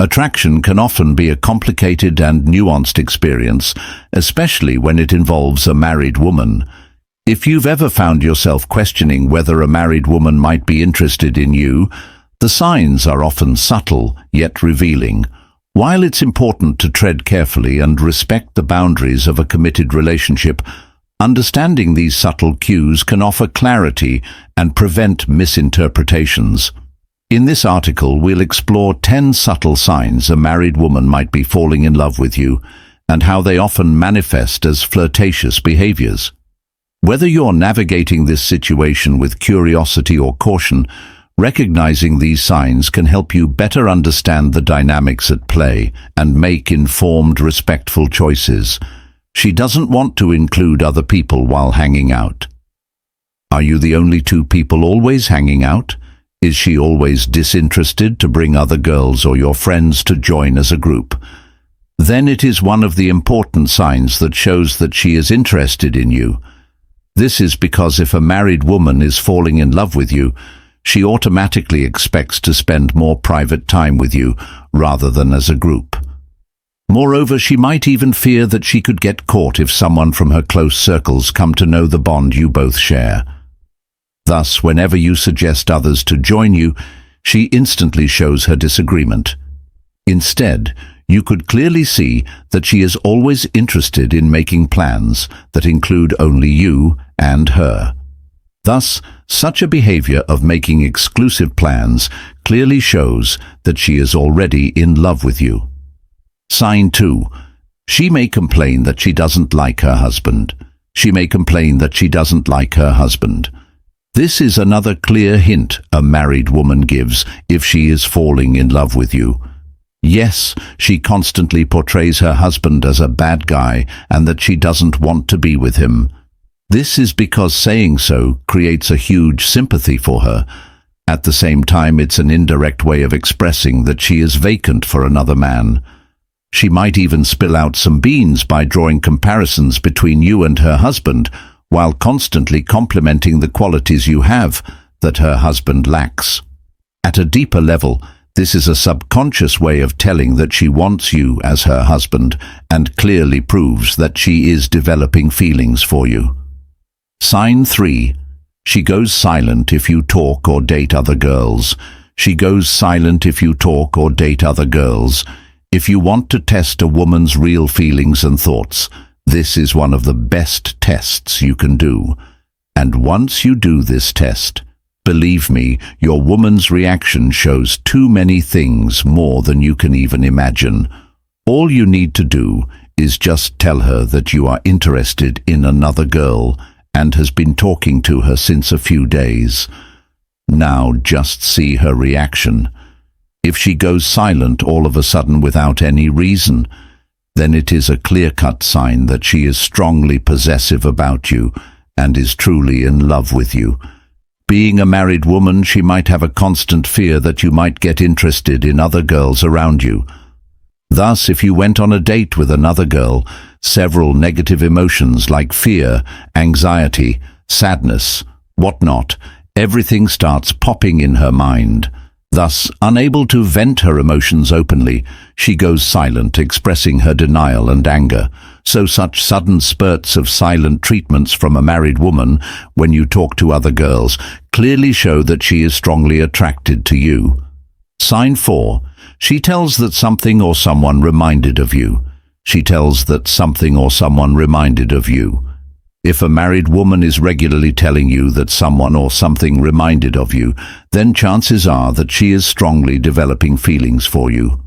Attraction can often be a complicated and nuanced experience, especially when it involves a married woman. If you've ever found yourself questioning whether a married woman might be interested in you, the signs are often subtle, yet revealing. While it's important to tread carefully and respect the boundaries of a committed relationship, understanding these subtle cues can offer clarity and prevent misinterpretations. In this article, we'll explore 10 subtle signs a married woman might be falling in love with you, and how they often manifest as flirtatious behaviors. Whether you're navigating this situation with curiosity or caution, recognizing these signs can help you better understand the dynamics at play and make informed, respectful choices. She doesn't want to include other people while hanging out. Are you the only two people always hanging out? Is she always disinterested to bring other girls or your friends to join as a group? Then it is one of the important signs that shows that she is interested in you. This is because if a married woman is falling in love with you, she automatically expects to spend more private time with you rather than as a group. Moreover, she might even fear that she could get caught if someone from her close circles come to know the bond you both share. Thus, whenever you suggest others to join you, she instantly shows her disagreement. Instead, you could clearly see that she is always interested in making plans that include only you and her. Thus, such a behavior of making exclusive plans clearly shows that she is already in love with you. Sign 2. She may complain that she doesn't like her husband. She may complain that she doesn't like her husband. This is another clear hint a married woman gives if she is falling in love with you. Yes, she constantly portrays her husband as a bad guy and that she doesn't want to be with him. This is because saying so creates a huge sympathy for her. At the same time, it's an indirect way of expressing that she is vacant for another man. She might even spill out some beans by drawing comparisons between you and her husband, while constantly complimenting the qualities you have that her husband lacks. At a deeper level, this is a subconscious way of telling that she wants you as her husband and clearly proves that she is developing feelings for you. Sign 3. She goes silent if you talk or date other girls. She goes silent if you talk or date other girls. If you want to test a woman's real feelings and thoughts, this is one of the best tests you can do. And once you do this test, believe me, your woman's reaction shows too many things more than you can even imagine. All you need to do is just tell her that you are interested in another girl and has been talking to her since a few days. Now just see her reaction. If she goes silent all of a sudden without any reason, then it is a clear-cut sign that she is strongly possessive about you and is truly in love with you. Being a married woman, she might have a constant fear that you might get interested in other girls around you. Thus, if you went on a date with another girl, several negative emotions like fear, anxiety, sadness, whatnot, everything starts popping in her mind. Thus, unable to vent her emotions openly, she goes silent, expressing her denial and anger. So such sudden spurts of silent treatments from a married woman when you talk to other girls clearly show that she is strongly attracted to you. Sign 4. She tells that something or someone reminded of you. She tells that something or someone reminded of you. If a married woman is regularly telling you that someone or something reminded of you, then chances are that she is strongly developing feelings for you.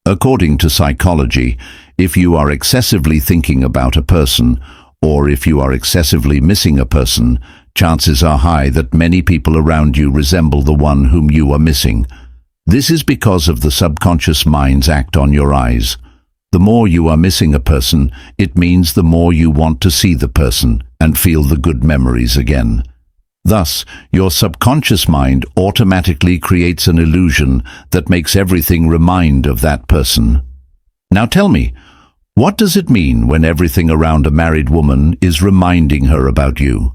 According to psychology, if you are excessively thinking about a person, or if you are excessively missing a person, chances are high that many people around you resemble the one whom you are missing. This is because of the subconscious mind's act on your eyes. The more you are missing a person, it means the more you want to see the person and feel the good memories again. Thus, your subconscious mind automatically creates an illusion that makes everything remind of that person. Now tell me, what does it mean when everything around a married woman is reminding her about you?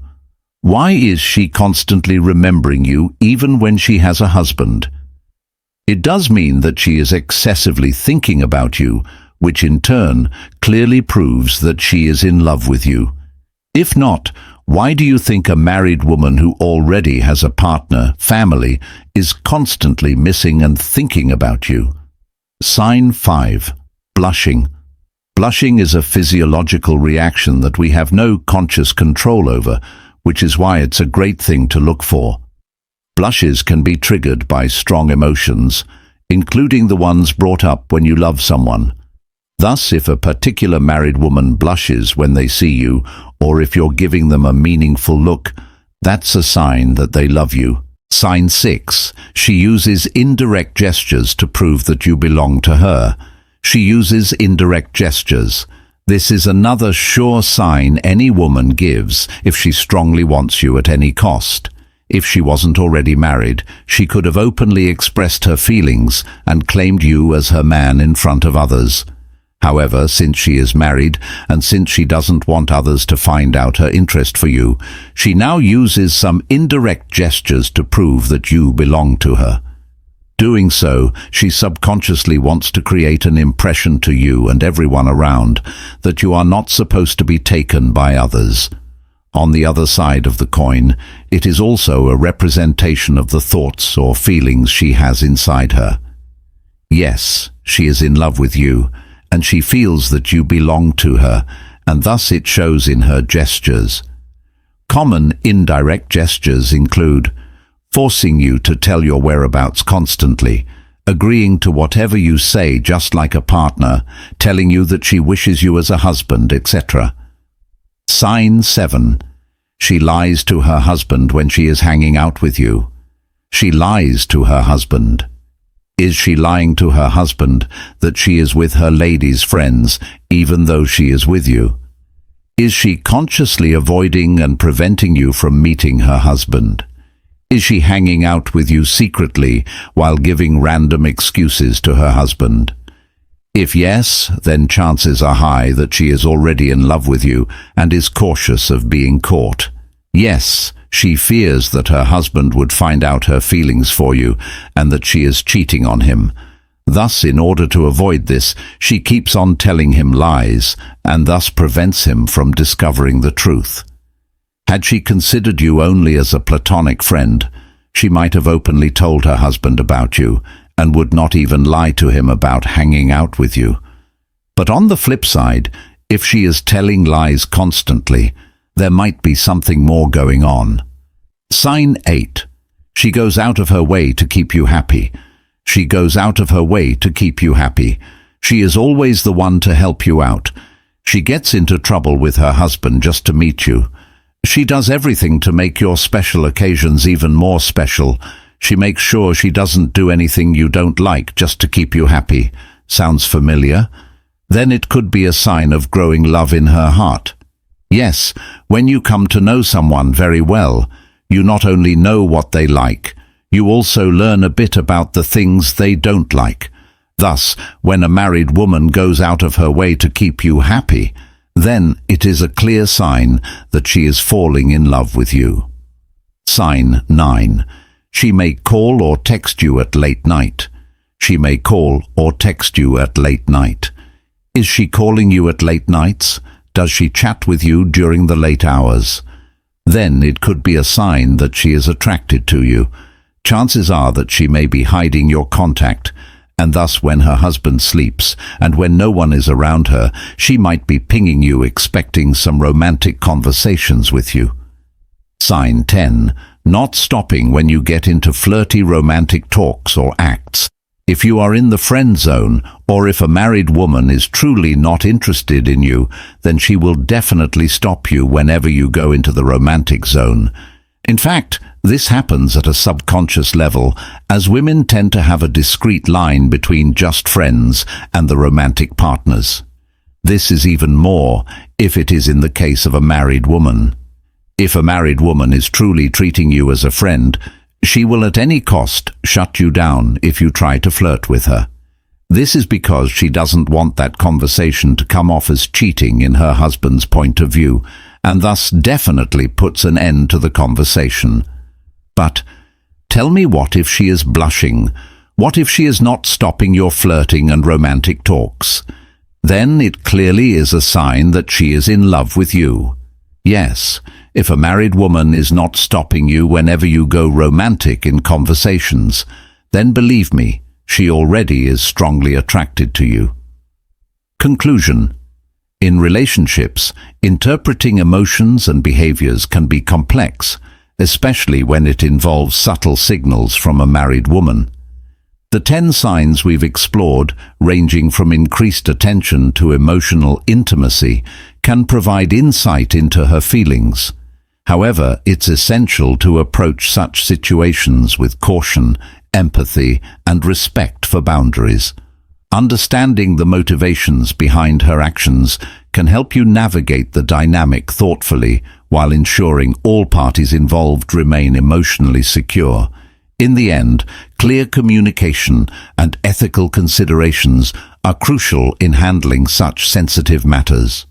Why is she constantly remembering you even when she has a husband? It does mean that she is excessively thinking about you, which in turn clearly proves that she is in love with you. If not, why do you think a married woman who already has a partner, family, is constantly missing and thinking about you? Sign 5. Blushing. Blushing is a physiological reaction that we have no conscious control over, which is why it's a great thing to look for. Blushes can be triggered by strong emotions, including the ones brought up when you love someone. Thus, if a particular married woman blushes when they see you, or if you're giving them a meaningful look, that's a sign that they love you. Sign 6. She uses indirect gestures to prove that you belong to her. She uses indirect gestures. This is another sure sign any woman gives if she strongly wants you at any cost. If she wasn't already married, she could have openly expressed her feelings and claimed you as her man in front of others. However, since she is married, and since she doesn't want others to find out her interest for you, she now uses some indirect gestures to prove that you belong to her. Doing so, she subconsciously wants to create an impression to you and everyone around that you are not supposed to be taken by others. On the other side of the coin, it is also a representation of the thoughts or feelings she has inside her. Yes, she is in love with you, and she feels that you belong to her, and thus it shows in her gestures. Common indirect gestures include forcing you to tell your whereabouts constantly, agreeing to whatever you say just like a partner, telling you that she wishes you as a husband, etc. Sign 7. She lies to her husband when she is hanging out with you. She lies to her husband. Is she lying to her husband that she is with her ladies' friends even though she is with you? Is she consciously avoiding and preventing you from meeting her husband? Is she hanging out with you secretly while giving random excuses to her husband? If yes, then chances are high that she is already in love with you and is cautious of being caught. Yes, she fears that her husband would find out her feelings for you and that she is cheating on him. Thus, in order to avoid this, she keeps on telling him lies and thus prevents him from discovering the truth. Had she considered you only as a platonic friend, she might have openly told her husband about you and would not even lie to him about hanging out with you. But on the flip side, if she is telling lies constantly, there might be something more going on. Sign 8. She goes out of her way to keep you happy. She goes out of her way to keep you happy. She is always the one to help you out. She gets into trouble with her husband just to meet you. She does everything to make your special occasions even more special. She makes sure she doesn't do anything you don't like just to keep you happy. Sounds familiar? Then it could be a sign of growing love in her heart. Yes, when you come to know someone very well, you not only know what they like, you also learn a bit about the things they don't like. Thus, when a married woman goes out of her way to keep you happy, then it is a clear sign that she is falling in love with you. Sign 9. She may call or text you at late night. She may call or text you at late night. Is she calling you at late nights? Does she chat with you during the late hours? Then it could be a sign that she is attracted to you. Chances are that she may be hiding your contact, and thus when her husband sleeps and when no one is around her, she might be pinging you expecting some romantic conversations with you. Sign 10. Not stopping when you get into flirty romantic talks or acts. If you are in the friend zone, or if a married woman is truly not interested in you, then she will definitely stop you whenever you go into the romantic zone. In fact, this happens at a subconscious level, as women tend to have a discrete line between just friends and the romantic partners. This is even more if it is in the case of a married woman. If a married woman is truly treating you as a friend, she will at any cost shut you down if you try to flirt with her. This is because she doesn't want that conversation to come off as cheating in her husband's point of view, and thus definitely puts an end to the conversation. But tell me, what if she is blushing? What if she is not stopping your flirting and romantic talks? Then it clearly is a sign that she is in love with you. Yes, if a married woman is not stopping you whenever you go romantic in conversations, then believe me, she already is strongly attracted to you. Conclusion. In relationships, interpreting emotions and behaviors can be complex, especially when it involves subtle signals from a married woman. The 10 signs we've explored, ranging from increased attention to emotional intimacy, can provide insight into her feelings. However, it's essential to approach such situations with caution, empathy, and respect for boundaries. Understanding the motivations behind her actions can help you navigate the dynamic thoughtfully while ensuring all parties involved remain emotionally secure. In the end, clear communication and ethical considerations are crucial in handling such sensitive matters.